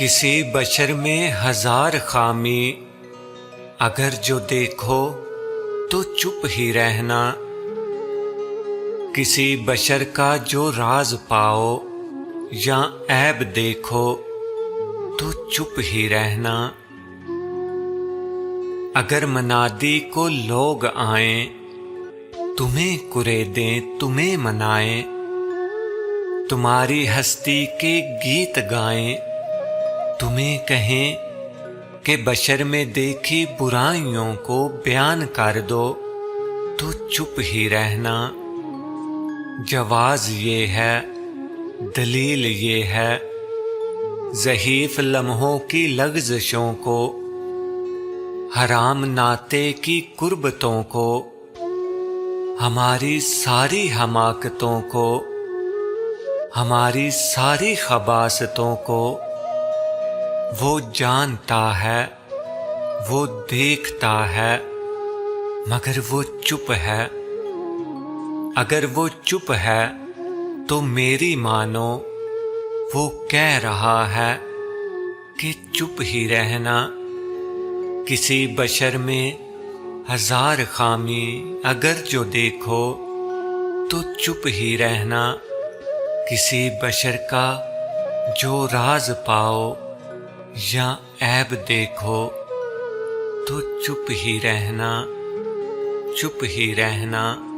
کسی بشر میں ہزار خامی، اگر جو دیکھو تو چپ ہی رہنا۔ کسی بشر کا جو راز پاؤ یا عیب دیکھو تو چپ ہی رہنا۔ اگر منادی کو لوگ آئیں، تمہیں کریدیں تمہیں منائیں، تمہاری ہستی کے گیت گائیں، تمہیں کہیں کہ بشر میں دیکھی برائیوں کو بیان کر دو تو چپ ہی رہنا۔ جواز یہ ہے، دلیل یہ ہے، ضعیف لمحوں کی لغزشوں کو، حرام ناطے کی قربتوں کو، ہماری ساری حماقتوں کو، ہماری ساری خباثتوں کو وہ جانتا ہے، وہ دیکھتا ہے، مگر وہ چپ ہے۔ اگر وہ چپ ہے تو میری مانو، وہ کہہ رہا ہے کہ چپ ہی رہنا۔ کسی بشر میں ہزار خامی، اگر جو دیکھو تو چپ ہی رہنا۔ کسی بشر کا جو راز پاؤ یا عیب دیکھو تو چپ ہی رہنا، چپ ہی رہنا۔